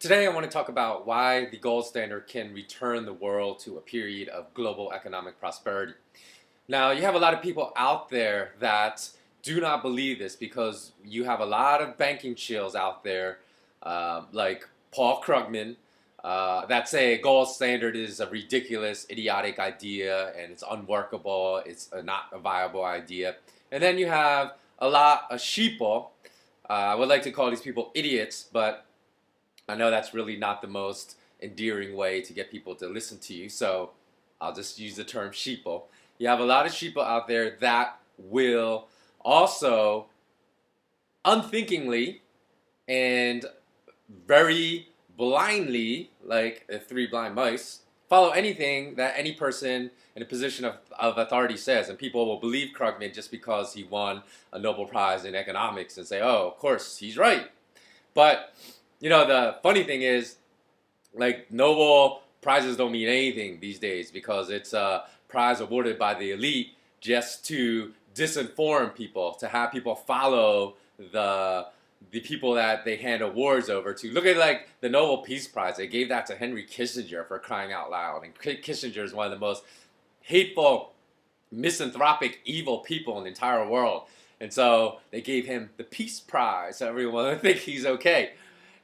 Today, I want to talk about why the gold standard can return the world to a period of global economic prosperity. Now, you have a lot of people out there that do not believe this because you have a lot of banking chills out there, like Paul Krugman, that say gold standard is a ridiculous, idiotic idea and it's unworkable, it's not a viable idea. And then you have a lot of sheeple. I would like to call these people idiots, but I know that's really not the most endearing way to get people to listen to you, so I'll just use the term sheeple. You have a lot of sheeple out there that will also unthinkingly and very blindly, like three blind mice, follow anything that any person in a position of authority says. And people will believe Krugman just because he won a Nobel Prize in economics and say, oh, of course, he's right. But the funny thing is, like, Nobel Prizes don't mean anything these days because it's a prize awarded by the elite just to disinform people, to have people follow the people that they hand awards over to. Look at, like, the Nobel Peace Prize. They gave that to Henry Kissinger, for crying out loud. And Kissinger is one of the most hateful, misanthropic, evil people in the entire world. And so they gave him the Peace Prize, so everyone would think he's okay.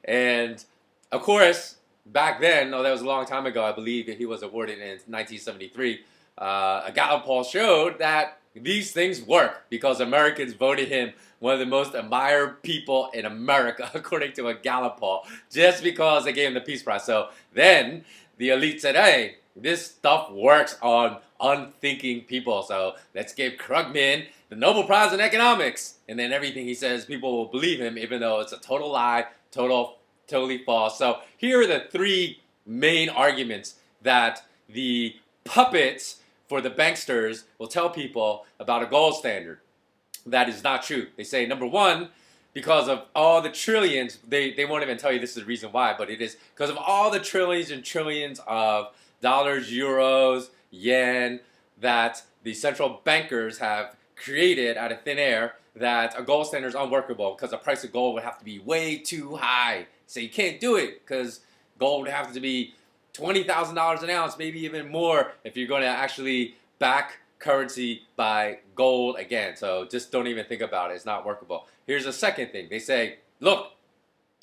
And of course, back then, that was a long time ago, I believe he was awarded in 1973, a Gallup poll showed that these things work because Americans voted him one of the most admired people in America, according to a Gallup poll, just because they gave him the Peace Prize. So then the elite said, hey, this stuff works on unthinking people, so let's give Krugman the Nobel Prize in economics. And then everything he says, people will believe him, even though it's a total lie, totally false. So here are the three main arguments that the puppets for the banksters will tell people about a gold standard. That is not true. They say, number one, because of all the trillions, they won't even tell you this is the reason why, but it is because of all the trillions and trillions of dollars, euros, yen that the central bankers have created out of thin air, that a gold standard is unworkable because the price of gold would have to be way too high. So you can't do it because gold would have to be $20,000 an ounce, maybe even more if you're going to actually back currency by gold again. So just don't even think about it. It's not workable. Here's the second thing. They say, look,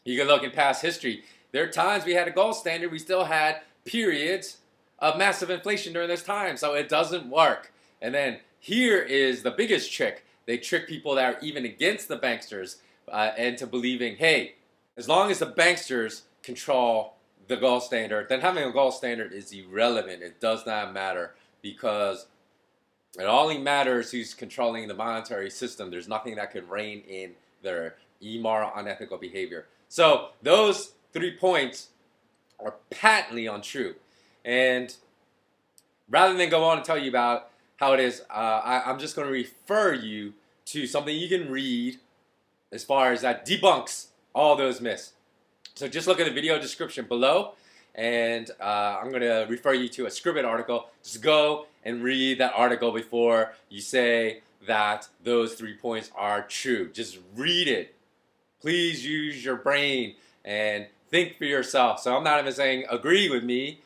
you can look in past history. There are times we had a gold standard. We still had periods of massive inflation during this time. So it doesn't work. And then here is the biggest trick. They trick people that are even against the banksters into believing, hey, as long as the banksters control the gold standard, then having a gold standard is irrelevant. It does not matter because it only matters who's controlling the monetary system. There's nothing that can rein in their immoral, unethical behavior. So those 3 points are patently untrue. And rather than go on and tell you about how it is, I'm just going to refer you to something you can read as far as that debunks all those myths. So just look at the video description below, and I'm going to refer you to a Scribd article. Just go and read that article before you say that those 3 points are true. Just read it. Please use your brain and think for yourself. So I'm not even saying agree with me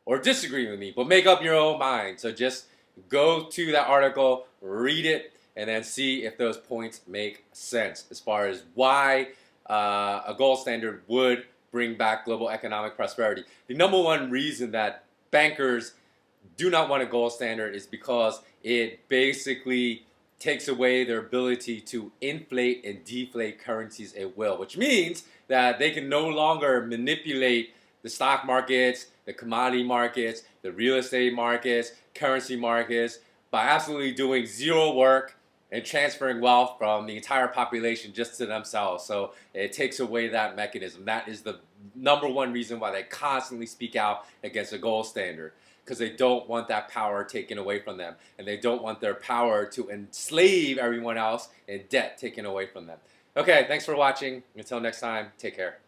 or disagree with me, but make up your own mind. So just go to that article, read it, and then see if those points make sense as far as why a gold standard would bring back global economic prosperity. The number one reason that bankers do not want a gold standard is because it basically takes away their ability to inflate and deflate currencies at will, which means that they can no longer manipulate the stock markets, the commodity markets, the real estate markets, currency markets by absolutely doing zero work and transferring wealth from the entire population just to themselves. So it takes away that mechanism. That is the number one reason why they constantly speak out against a gold standard, because they don't want that power taken away from them, and they don't want their power to enslave everyone else in debt taken away from them. Okay, thanks for watching. Until next time, take care.